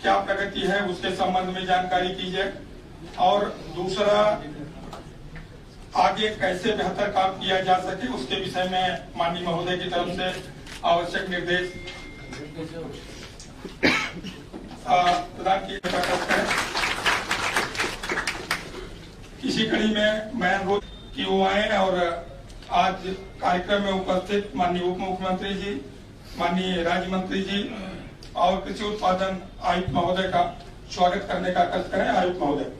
क्या प्रगति है उसके संबंध में जानकारी कीजिए, और दूसरा आगे कैसे बेहतर काम किया जा सके उसके विषय में माननीय महोदय की तरफ से आवश्यक निर्देश प्रदान किए जा सकते हैं। इसी कड़ी में मैं अनुरोध कि वो आए और आज कार्यक्रम में उपस्थित माननीय उप मुख्यमंत्री जी, माननीय राज्य मंत्री जी और कृषि उत्पादन आयुक्त महोदय का स्वागत करने का कष्ट करें। आयुक्त महोदय।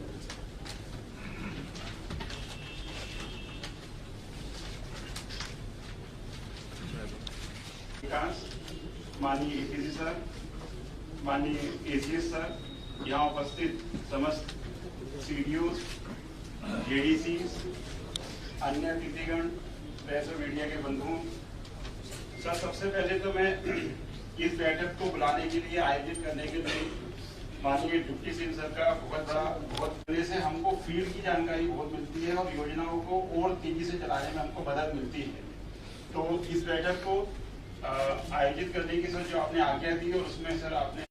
माननीय एपीसी सर, माननीय एसीएस सर, यहाँ उपस्थित समस्त सीडीओ, जेडीसी, अन्य अतिथिगण, प्रेस और मीडिया के बंधुओं, सर सबसे पहले तो मैं इस बैठक को बुलाने के लिए, आयोजित करने के लिए माननीय डिप्टी सीएम सर का बहुत से हमको फील्ड की जानकारी बहुत मिलती है और योजनाओं को और तेजी से चलाने में हमको मदद मिलती है। तो इस बैठक को आयोजित करने की सर जो आपने आज्ञा दी और उसमें सर आपने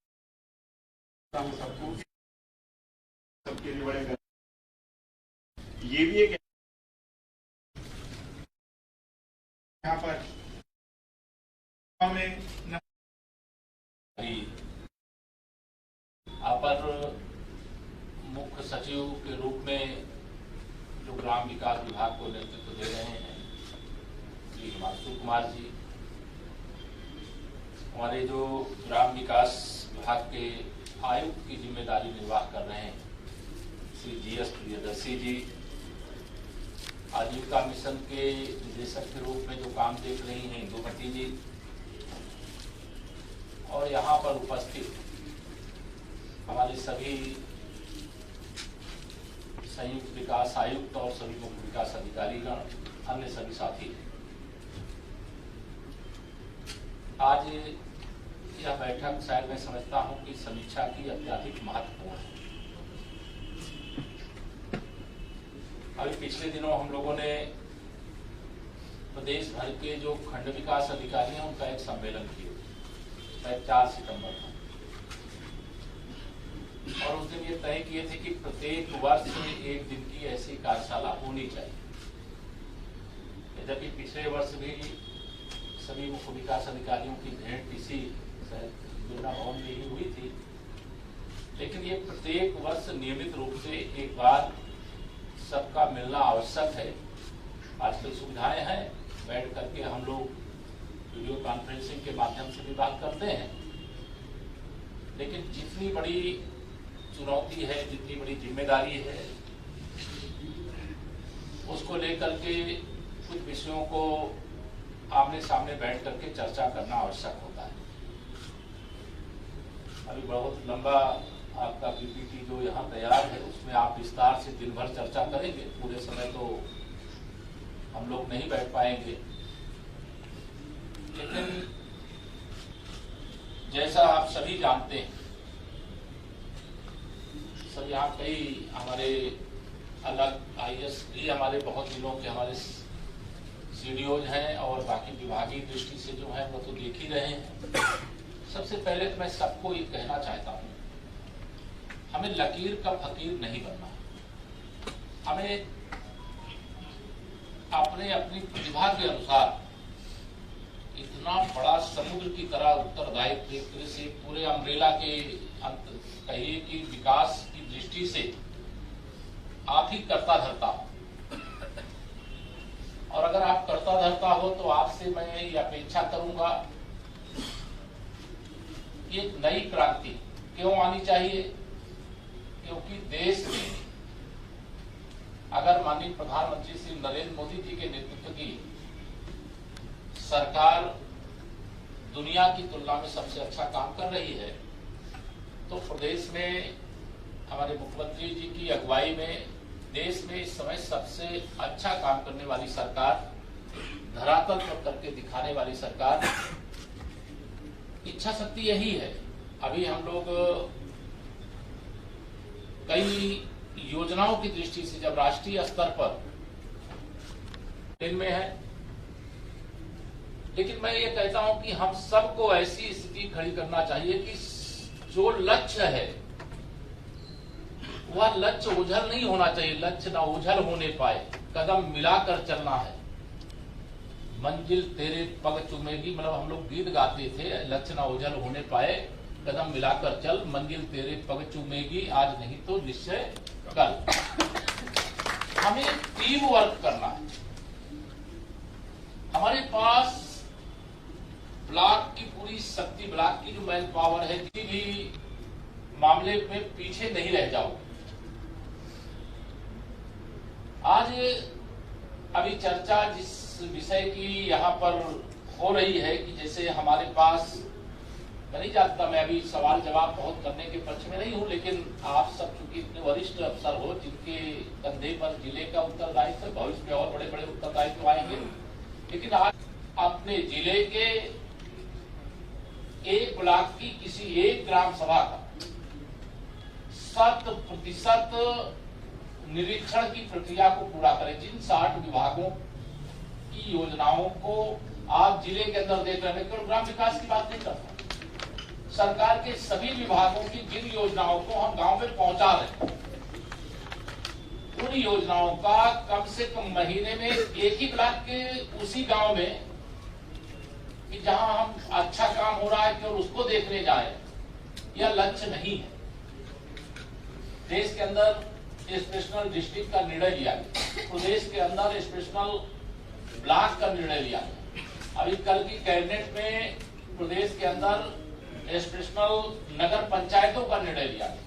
सबके लिए बड़े ये भी एक यहाँ पर हमें अपर मुख्य सचिव के रूप में जो ग्राम विकास विभाग को नेतृत्व दे रहे हैं श्री हिमांशु कुमार जी, हमारे जो ग्राम विकास विभाग के आयुक्त की जिम्मेदारी निर्वाह कर रहे हैं श्री जीएस प्रियदर्शी जी, आजीविका मिशन के निदेशक के रूप में जो काम देख रही हैं इंदुमती जी, और यहाँ पर उपस्थित हमारे सभी संयुक्त विकास आयुक्त और सभी मुख्य विकास अधिकारीगण, अन्य सभी साथी, आज यह बैठक शायद मैं समझता हूं कि समीक्षा की अत्यधिक महत्वपूर्ण है। अभी पिछले दिनों हम लोगों ने प्रदेश भर के जो खंड विकास अधिकारी हैं उनका एक सम्मेलन किया 4 सितंबर को, और उस दिन ये तय किए थे कि प्रत्येक वर्ष एक दिन की ऐसी कार्यशाला होनी चाहिए। यद्यपि पिछले वर्ष भी सभी मुख्य विकास अधिकारियों की भेंट इसी बिरला भवन में ही हुई थी, लेकिन ये प्रत्येक वर्ष नियमित रूप से एक बार सबका मिलना आवश्यक है। आजकल सुविधाएं हैं, बैठ करके हम लोग वीडियो कॉन्फ्रेंसिंग के माध्यम से भी बात करते हैं, लेकिन जितनी बड़ी चुनौती है, जितनी बड़ी जिम्मेदारी है, उसको लेकर के कुछ विषयों को आमने सामने बैठ करके चर्चा करना आवश्यक होता है। अभी बहुत लंबा आपका पीपीटी जो यहाँ तैयार है उसमें आप विस्तार से दिन भर चर्चा करेंगे, पूरे समय तो हम लोग नहीं बैठ पाएंगे, लेकिन जैसा आप सभी जानते हैं, सब यहाँ कई हमारे अलग आईएएस भी हमारे बहुत जिलों के हमारे सीडीओज हैं और बाकी विभागीय दृष्टि से जो है वो तो देख ही रहे हैं। सबसे पहले तो मैं सबको ये कहना चाहता हूँ, हमें लकीर का फकीर नहीं बनना, हमें अपने अपनी प्रतिभा के अनुसार इतना बड़ा समुद्र की तरह उत्तरदायित्व से पूरे अम्ब्रेला के अंत कहिए कि विकास की दृष्टि से आप ही कर्ता धर्ता हो, और अगर आप कर्ता धर्ता हो तो आपसे मैं ये अपेक्षा करूंगा कि एक नई क्रांति क्यों आनी चाहिए, क्योंकि देश में अगर माननीय प्रधानमंत्री श्री नरेंद्र मोदी जी के नेतृत्व की सरकार दुनिया की तुलना में सबसे अच्छा काम कर रही है, तो प्रदेश में हमारे मुख्यमंत्री जी की अगुवाई में देश में इस समय सबसे अच्छा काम करने वाली सरकार, धरातल पर करके दिखाने वाली सरकार, इच्छा शक्ति यही है। अभी हम लोग कई योजनाओं की दृष्टि से जब राष्ट्रीय स्तर पर इनमें है, लेकिन मैं ये कहता हूं कि हम सबको ऐसी स्थिति खड़ी करना चाहिए कि जो लक्ष्य है वह लक्ष्य ओझल नहीं होना चाहिए, लक्ष्य ना ओझल होने पाए, कदम मिलाकर चलना है। मंजिल तेरे पग चूमेगी, मतलब हम लोग गीत गाते थे, लक्ष्य ना ओझल होने पाए, कदम मिलाकर चल, मंजिल तेरे पग चूमेगी, आज नहीं तो निश्चय कल। हमें टीम वर्क करना है। हमारे पास ब्लॉक की पूरी शक्ति, ब्लॉक की जो मैन पावर है, किसी भी मामले में पीछे नहीं रह जाओ। आज अभी चर्चा जिस विषय की यहाँ पर हो रही है कि जैसे हमारे पास, मैं नहीं जानता, मैं अभी सवाल जवाब बहुत करने के पक्ष में नहीं हूँ, लेकिन आप सब चूंकि इतने वरिष्ठ अफसर हो जिनके कंधे पर जिले का उत्तरदायित्व, भविष्य में और बड़े बड़े उत्तरदायित्व आएंगे, लेकिन आज अपने जिले के एक ब्लॉक की किसी एक ग्राम सभा का 100% निरीक्षण की प्रक्रिया को पूरा करें। जिन 60 विभागों की योजनाओं को आप जिले के अंदर देख रहे हैं, केवल ग्राम विकास की बात नहीं करता, सरकार के सभी विभागों की जिन योजनाओं को हम गांव में पहुंचा रहे हैं, उन योजनाओं का कम से कम महीने में एक ही ब्लॉक के उसी गांव में कि जहां हम अच्छा काम हो रहा है केवल उसको देखने जाए, यह लक्ष्य नहीं है। देश के अंदर स्पेशल डिस्ट्रिक्ट का निर्णय लिया गया, प्रदेश के अंदर स्पेशल ब्लॉक का निर्णय लिया गया। अभी कल की कैबिनेट में प्रदेश के अंदर स्पेशल नगर पंचायतों का निर्णय लिया गया।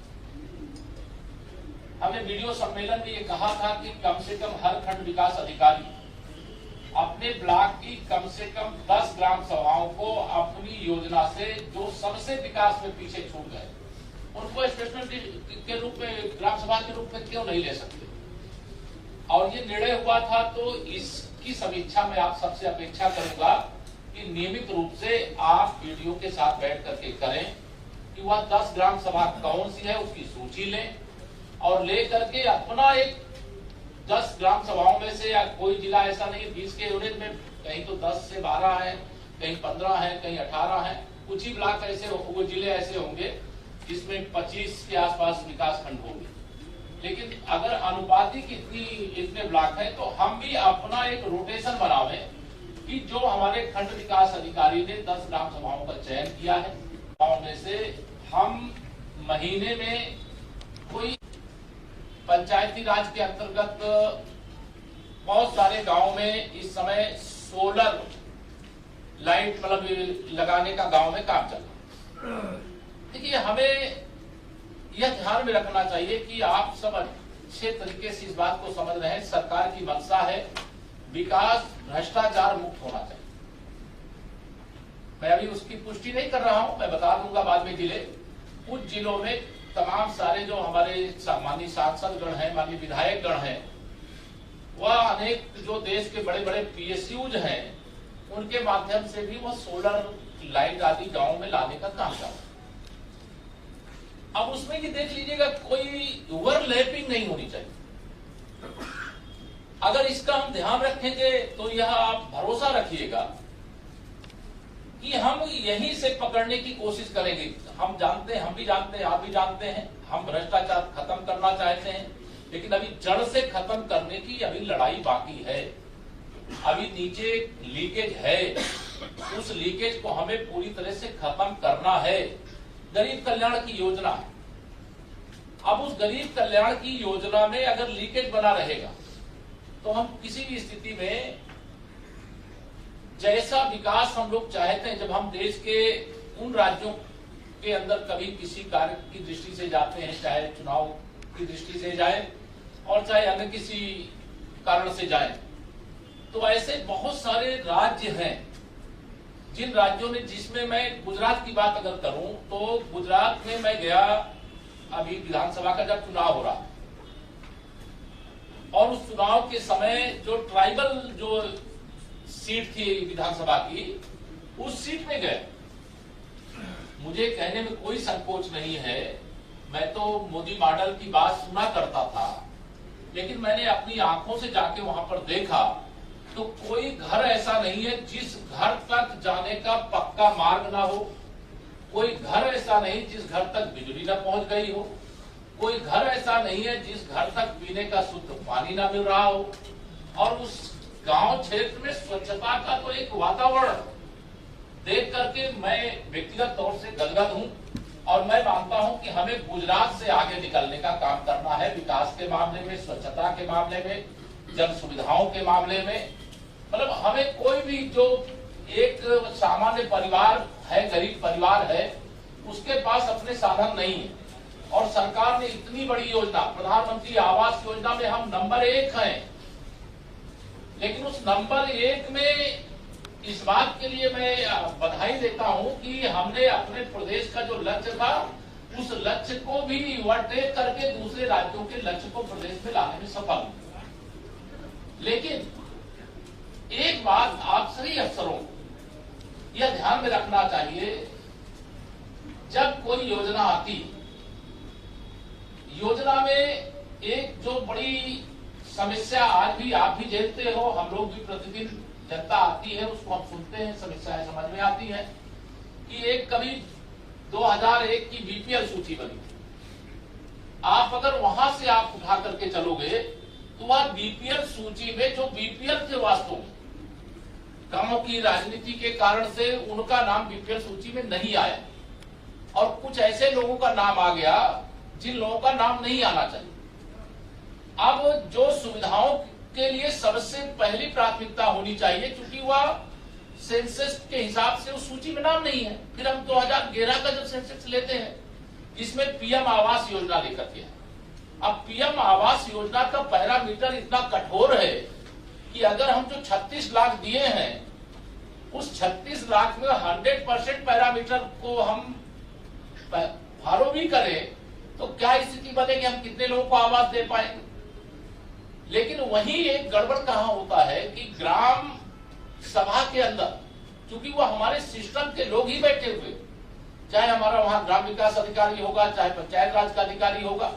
हमने वीडियो सम्मेलन में ये कहा था कि कम से कम हर खंड विकास अधिकारी अपने ब्लॉक की कम से कम 10 ग्राम सभाओं को अपनी योजना से जो सबसे विकास में पीछे छूट गए उनको स्पेशल के रूप में, ग्राम सभा के रूप में क्यों नहीं ले सकते। और ये निर्णय हुआ था, तो इसकी समीक्षा में आप सबसे अपेक्षा करूंगा कि नियमित रूप से आप वीडियो के साथ बैठ करके करें कि वह 10 ग्राम सभा कौन सी है उसकी सूची लें और ले करके अपना एक 10 ग्राम सभाओं में से, या कोई जिला ऐसा नहीं 20 के यूनिट में, कहीं तो 10 से 12 है, कहीं 15 है, कहीं 18 है, कुछ ही ब्लॉक ऐसे, वो जिले ऐसे होंगे जिसमें 25 के आसपास विकास खंड होंगे। लेकिन अगर अनुपातिक इतने ब्लॉक है तो हम भी अपना एक रोटेशन बनावें कि जो हमारे खंड विकास अधिकारी ने 10 ग्राम सभाओं का चयन किया है, गाँव में से हम महीने में कोई पंचायती राज के अंतर्गत बहुत सारे गांव में इस समय सोलर लाइट मतलब लगाने का गांव में काम चल रहा है। देखिए, हमें यह ध्यान में रखना चाहिए कि आप सब अच्छे तरीके से इस बात को समझ रहे हैं, सरकार की मंशा है विकास भ्रष्टाचार मुक्त होना चाहिए। मैं अभी उसकी पुष्टि नहीं कर रहा हूं, मैं बता दूंगा बाद में जिले, कुछ जिलों में तमाम सारे जो हमारे माननीय सांसद गण हैं, माननीय विधायक गण हैं, वह अनेक जो देश के बड़े बड़े PSUs हैं, उनके माध्यम से भी वह सोलर लाइट आदि गांव में लाने का काम कर रहा है। अब उसमें कि देख लीजिएगा, कोई ओवरलैपिंग नहीं होनी चाहिए। अगर इसका हम ध्यान रखेंगे तो यह आप भरोसा रखिएगा कि हम यहीं से पकड़ने की कोशिश करेंगे। हम जानते हैं, हम भी जानते हैं, आप भी जानते हैं, हम भ्रष्टाचार खत्म करना चाहते हैं, लेकिन अभी जड़ से खत्म करने की अभी लड़ाई बाकी है। अभी नीचे लीकेज है, उस लीकेज को हमें पूरी तरह से खत्म करना है। गरीब कल्याण की योजना है, अब उस गरीब कल्याण की योजना में अगर लीकेज बना रहेगा तो हम किसी भी स्थिति में जैसा विकास हम लोग चाहते हैं, जब हम देश के उन राज्यों के अंदर कभी किसी कार्य की दृष्टि से जाते हैं, चाहे चुनाव की दृष्टि से जाए और चाहे अन्य किसी कारण से जाए, तो ऐसे बहुत सारे राज्य हैं जिन राज्यों ने, जिसमें मैं गुजरात की बात अगर करूं तो गुजरात में मैं गया अभी विधानसभा का जब चुनाव हो रहा, और उस चुनाव के समय जो ट्राइबल जो सीट थी विधानसभा की, उस सीट में गए। मुझे कहने में कोई संकोच नहीं है, मैं तो मोदी मॉडल की बात सुना करता था, लेकिन मैंने अपनी आंखों से जाके वहां पर देखा तो कोई घर ऐसा नहीं है जिस घर तक जाने का पक्का मार्ग ना हो, कोई घर ऐसा नहीं जिस घर तक बिजली न पहुंच गई हो, कोई घर ऐसा नहीं है जिस घर तक पीने का शुद्ध पानी न मिल रहा हो। और उस गांव क्षेत्र में स्वच्छता का तो एक वातावरण देख करके मैं व्यक्तिगत तौर से गदगद हूं। और मैं मानता हूं कि हमें गुजरात से आगे निकलने का काम करना है, विकास के मामले में, स्वच्छता के मामले में, जन सुविधाओं के मामले में। मतलब हमें कोई भी जो एक सामान्य परिवार है, गरीब परिवार है, उसके पास अपने साधन नहीं है। और सरकार ने इतनी बड़ी योजना, प्रधानमंत्री आवास योजना में हम नंबर 1 हैं, लेकिन उस नंबर 1 में इस बात के लिए मैं बधाई देता हूं कि हमने अपने प्रदेश का जो लक्ष्य था, उस लक्ष्य को भी ओवरटेक करके दूसरे राज्यों के लक्ष्य को प्रदेश में लाने में सफल हुए। लेकिन एक बात आप सभी अफसरों को यह ध्यान में रखना चाहिए, जब कोई योजना आती, योजना में एक जो बड़ी समस्या आज भी आप भी झेलते हो, हम लोग भी प्रतिदिन जनता आती है, उसको हम सुनते हैं, समस्याएं समझ में आती है कि एक कभी 2001 की बीपीएल सूची बनी। आप अगर वहां से आप उठा करके चलोगे तो वह बीपीएल सूची में जो बीपीएल थे, वास्तव में कामों की राजनीति के कारण से उनका नाम बीपीएल सूची में नहीं आया और कुछ ऐसे लोगों का नाम आ गया जिन लोगों का नाम नहीं आना चाहिए। अब जो सुविधाओं के लिए सबसे पहली प्राथमिकता होनी चाहिए, क्योंकि वह सेंसस के हिसाब से उस सूची में नाम नहीं है। फिर हम 2011 का जब सेंसस लेते हैं, जिसमें पीएम आवास योजना लेकर के, अब पीएम आवास योजना का पैरामीटर इतना कठोर है कि अगर हम जो 36 लाख दिए हैं, उस 36 लाख में 100% पैरामीटर को हम फॉलो भी करें तो क्या स्थिति बनेगी, हम कितने लोगों को आवास दे पाएंगे। लेकिन वही एक गड़बड़ कहां होता है कि ग्राम सभा के अंदर, क्योंकि वो हमारे सिस्टम के लोग ही बैठे हुए, चाहे हमारा वहां ग्राम विकास अधिकारी होगा, चाहे पंचायत राज का अधिकारी होगा,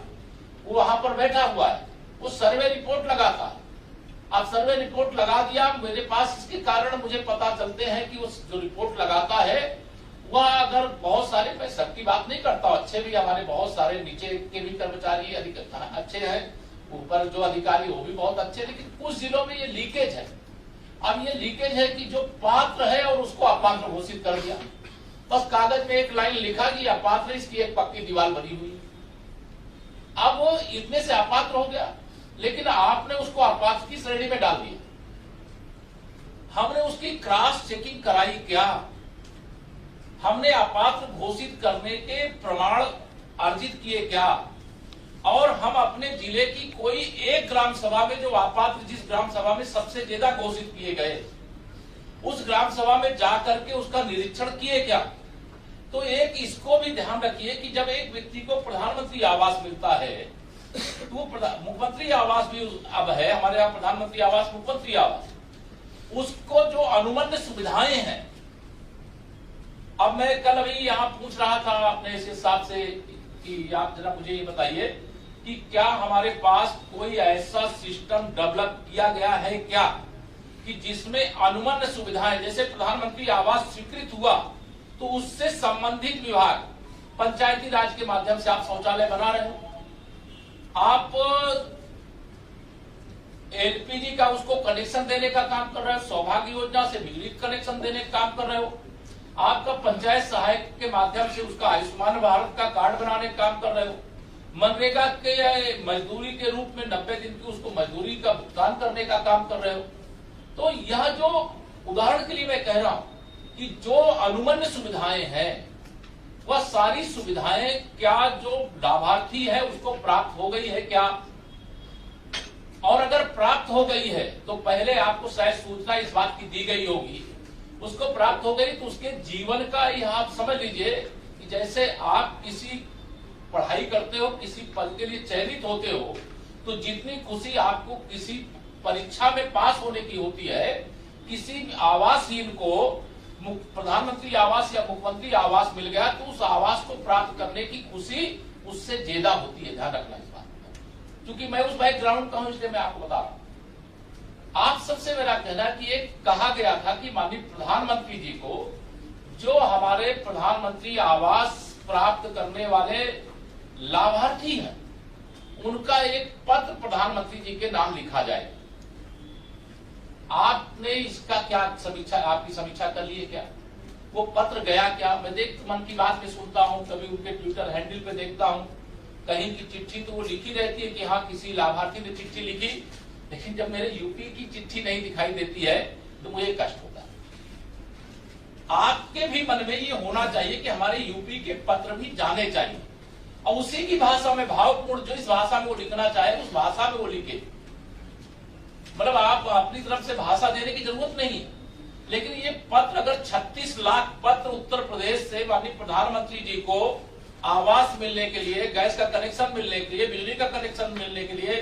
वो वहां पर बैठा हुआ है, वो सर्वे रिपोर्ट लगाता है। अब सर्वे रिपोर्ट लगा दिया मेरे पास, इसके कारण मुझे पता चलते हैं कि उस जो रिपोर्ट लगाता है वह, अगर बहुत सारे, मैं सबकी बात नहीं करता, अच्छे भी हमारे बहुत सारे नीचे के भी कर्मचारी अच्छे हैं, ऊपर जो अधिकारी वो भी बहुत अच्छे, लेकिन कुछ जिलों में ये लीकेज है। अब ये लीकेज है कि जो पात्र है और उसको अपात्र घोषित कर दिया, बस कागज में एक लाइन लिखा कि अपात्र, इसकी एक पक्की दीवार बनी हुई है। अब वो इतने से अपात्र हो गया, लेकिन आपने उसको अपात्र की श्रेणी में डाल दिया। हमने उसकी क्रॉस चेकिंग कराई क्या? हमने अपात्र घोषित करने के प्रमाण अर्जित किए क्या? और हम अपने जिले की कोई एक ग्राम सभा में, जो अपात्र जिस ग्राम सभा में सबसे ज्यादा घोषित किए गए, उस ग्राम सभा में जाकर के उसका निरीक्षण किए क्या? तो एक इसको भी ध्यान रखिए कि जब एक व्यक्ति को प्रधानमंत्री आवास मिलता है, तो मुख्यमंत्री आवास भी अब है हमारे यहाँ, प्रधानमंत्री आवास, मुख्यमंत्री आवास, उसको जो अनुबंध सुविधाएं हैं। अब मैं कल अभी यहाँ पूछ रहा था अपने इस साहब से कि आप जरा मुझे ये बताइए कि क्या हमारे पास कोई ऐसा सिस्टम डेवलप किया गया है क्या कि जिसमें अनुबंध सुविधाएं, जैसे प्रधानमंत्री आवास स्वीकृत हुआ तो उससे संबंधित विभाग, पंचायती राज के माध्यम से आप शौचालय बना रहे हो, आप एलपीजी का उसको कनेक्शन देने का काम कर रहे हो, सौभाग्य योजना से बिजली कनेक्शन देने का काम कर रहे हो, आपका पंचायत सहायक के माध्यम से उसका आयुष्मान भारत का कार्ड बनाने का काम कर रहे हो, मनरेगा के मजदूरी के रूप में 90 दिन की उसको मजदूरी का भुगतान करने का काम कर रहे हो। तो यह जो उदाहरण के लिए मैं कह रहा हूं कि जो अनुबंध सुविधाएं हैं, वह सारी सुविधाएं क्या जो लाभार्थी है उसको प्राप्त हो गई है क्या? और अगर प्राप्त हो गई है तो पहले आपको शायद सूचना इस बात की दी गई होगी, उसको प्राप्त हो गई तो उसके जीवन का यह आप समझ लीजिए कि जैसे आप किसी पढ़ाई करते हो, किसी पद के लिए चयनित होते हो, तो जितनी खुशी आपको किसी परीक्षा में पास होने की होती है, किसी आवासहीन को प्रधानमंत्री आवास या मुख्यमंत्री आवास मिल गया तो उस आवास को प्राप्त करने की खुशी उससे ज्यादा होती है। ध्यान रखना इस बात का, क्योंकि मैं उस बैकग्राउंड का हूं, इसलिए मैं आपको बता रहा हूं। आप सबसे मेरा कहना है कि एक कहा गया था कि माननीय प्रधानमंत्री जी को जो हमारे प्रधानमंत्री आवास प्राप्त करने वाले लाभार्थी हैं, उनका एक पत्र प्रधानमंत्री जी के नाम लिखा जाए। आपने इसका क्या समीक्षा, आपकी समीक्षा कर ली है क्या? वो पत्र गया क्या? मैं मन की बात में सुनता हूं, कभी उनके ट्विटर हैंडल पे देखता हूं, कहीं की चिट्ठी तो वो लिखी रहती है कि हाँ किसी लाभार्थी ने चिट्ठी लिखी, लेकिन जब मेरे यूपी की चिट्ठी नहीं दिखाई देती है तो मुझे कष्ट होता है। आपके भी मन में ये होना चाहिए कि हमारे यूपी के पत्र भी जाने चाहिए, और उसी की भाषा में भावपूर्ण, जो इस भाषा में वो लिखना चाहे उस भाषा में वो लिखे। मतलब आप अपनी तरफ से भाषा देने की जरूरत नहीं है, लेकिन ये पत्र अगर 36 लाख पत्र उत्तर प्रदेश से माननीय प्रधानमंत्री जी को आवास मिलने के लिए, गैस का कनेक्शन मिलने के लिए, बिजली का कनेक्शन मिलने के लिए,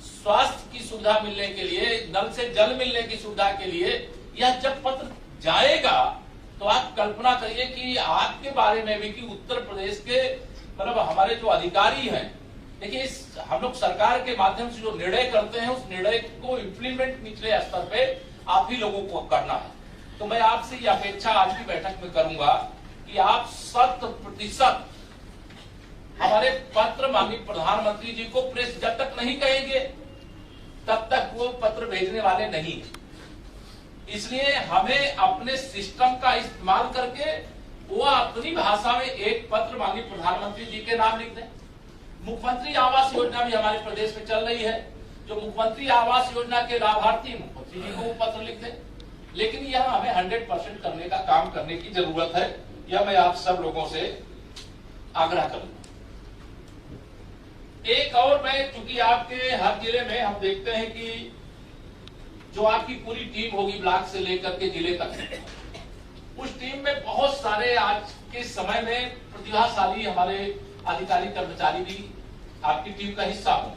स्वास्थ्य की सुविधा मिलने के लिए, नल से जल मिलने की सुविधा के लिए, यह जब पत्र जाएगा तो आप कल्पना करिए कि आपके बारे में भी कि उत्तर प्रदेश के मतलब हमारे जो अधिकारी हैं, देखिए इस हम लोग सरकार के माध्यम से जो निर्णय करते हैं उस निर्णय को इम्प्लीमेंट निचले स्तर पे आप ही लोगों को करना है। तो मैं आपसे ये अपेक्षा आज की बैठक में करूंगा कि आप 100% हमारे पत्र माननीय प्रधानमंत्री जी को प्रेस जब तक नहीं कहेंगे तब तक वो पत्र भेजने वाले नहीं। इसलिए हमें अपने सिस्टम का इस्तेमाल करके वो अपनी भाषा में एक पत्र माननीय प्रधानमंत्री जी के नाम लिख दें। मुख्यमंत्री आवास योजना भी हमारे प्रदेश में चल रही है, जो मुख्यमंत्री आवास योजना के लाभार्थी मुख्यमंत्री जी को वो पत्र लिख दें। लेकिन यह हमें 100% करने का काम करने की जरूरत है, यह मैं आप सब लोगों से आग्रह करूंगा। एक और मैं, चूंकि आपके हर जिले में हम देखते हैं कि जो आपकी पूरी टीम होगी ब्लॉक से लेकर के जिले तक, उस टीम में बहुत सारे आज के समय में प्रतिभाशाली हमारे अधिकारी कर्मचारी भी आपकी टीम का हिस्सा हो।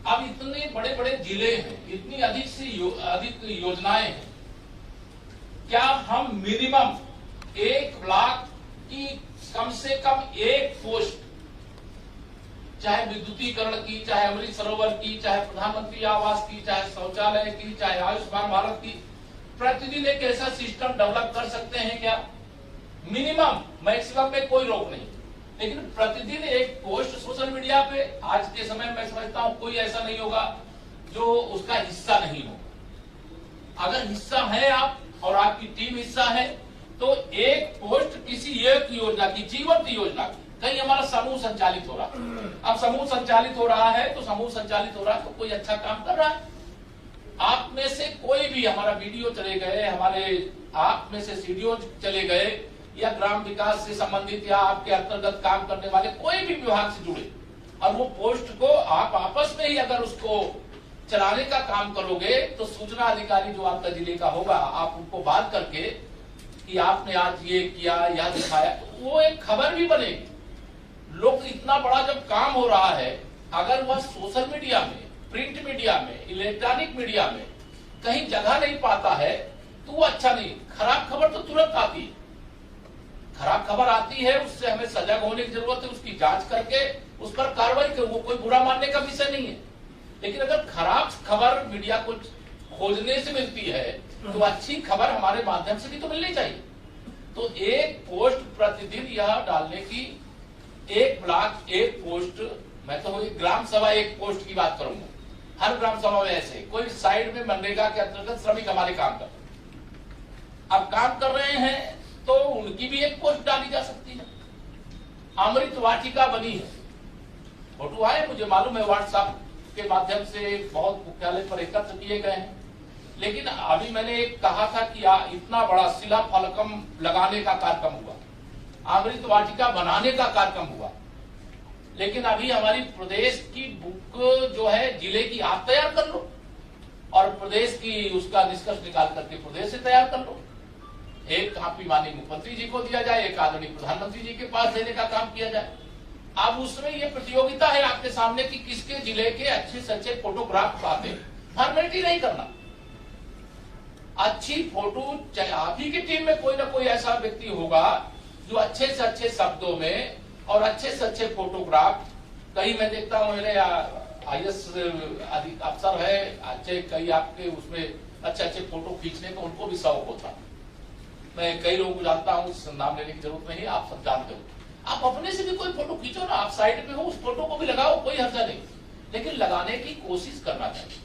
अब इतने बड़े बड़े जिले हैं, इतनी अधिक से अधिक योजनाएं हैं, क्या हम मिनिमम 1 ब्लॉक की कम से कम एक पोस्ट, चाहे विद्युतीकरण की, चाहे अमृत सरोवर की, चाहे प्रधानमंत्री आवास की, चाहे शौचालय की, चाहे आयुष्मान भारत की, प्रतिदिन एक ऐसा सिस्टम डेवलप कर सकते हैं क्या? मिनिमम, मैक्सिमम में कोई रोक नहीं, लेकिन प्रतिदिन एक पोस्ट सोशल मीडिया पे आज के समय में मैं समझता हूं कोई ऐसा नहीं होगा जो उसका हिस्सा नहीं होगा। अगर हिस्सा है आप और आपकी टीम हिस्सा है तो एक पोस्ट किसी एक योजना की, जीवंत योजना की, कहीं हमारा समूह संचालित हो रहा है। अब समूह संचालित हो रहा है तो समूह संचालित हो रहा है तो कोई अच्छा काम कर रहा है। आप में से कोई भी, हमारा वीडियो चले गए, हमारे आप में से सीडीओ चले गए, या ग्राम विकास से संबंधित या आपके अंतर्गत काम करने वाले कोई भी विभाग से जुड़े, और वो पोस्ट को आप आपस में ही अगर उसको चलाने का काम करोगे तो सूचना अधिकारी जो आपका जिले का होगा, आप उनको बात करके कि आपने आज ये किया या दिखाया, तो वो एक खबर भी बनेगी। लोग, इतना बड़ा जब काम हो रहा है, अगर वह सोशल मीडिया में, प्रिंट मीडिया में, इलेक्ट्रॉनिक मीडिया में कहीं जगह नहीं पाता है तो वो अच्छा नहीं। खराब खबर तो तुरंत आती है, खराब खबर आती है, उससे हमें सजग होने की जरूरत है, उसकी जांच करके उस पर कार्रवाई करें, वो कोई बुरा मानने का विषय नहीं है। लेकिन अगर खराब खबर मीडिया को खोजने से मिलती है तो अच्छी खबर हमारे माध्यम से भी तो मिलनी चाहिए। तो एक पोस्ट प्रतिदिन यह डालने की, एक ब्लॉक एक पोस्ट, मैं तो एक ग्राम सभा एक पोस्ट की बात करूंगा, हर ग्राम सभा में ऐसे कोई साइड में मनरेगा के अंतर्गत श्रमिक हमारे काम कर, अब काम कर रहे हैं तो उनकी भी एक पोस्ट डाली जा सकती है। अमृत वाटिका बनी है, फोटो आए मुझे मालूम है, व्हाट्सएप के माध्यम से बहुत मुख्यालय पर एकत्र किए गए हैं। लेकिन अभी मैंने एक कहा था कि इतना बड़ा शिला फलकम लगाने का कार्यक्रम हुआ, अमृत वाटिका बनाने का कार्यक्रम हुआ, लेकिन अभी हमारी प्रदेश की बुक जो है जिले की आप तैयार कर लो और प्रदेश की उसका निष्कर्ष निकाल करके प्रदेश से तैयार कर लो। एक कापी माननीय मुख्यमंत्री जी को दिया जाए, एक आदरणीय प्रधानमंत्री जी के पास देने का काम किया जाए। अब उसमें ये प्रतियोगिता है आपके सामने कि किसके जिले के अच्छे से अच्छे फोटोग्राफ आते, फॉर्मेलिटी नहीं करना, अच्छी फोटो, चाहे आप ही की टीम में कोई ना कोई ऐसा व्यक्ति होगा जो अच्छे से अच्छे शब्दों में और अच्छे से अच्छे फोटोग्राफ, कहीं मैं देखता हूँ मेरे IAS अफसर है अच्छे, कई आपके उसमें अच्छे अच्छे फोटो खींचने को उनको भी शौक होता, मैं कई लोगों को जानता हूँ, नाम लेने की जरूरत नहीं, आप सब जानते हो। आप अपने से भी कोई फोटो खींचो ना, आप साइड में हो, उस फोटो को भी लगाओ, कोई हर्जा नहीं, लेकिन लगाने की कोशिश करना चाहिए।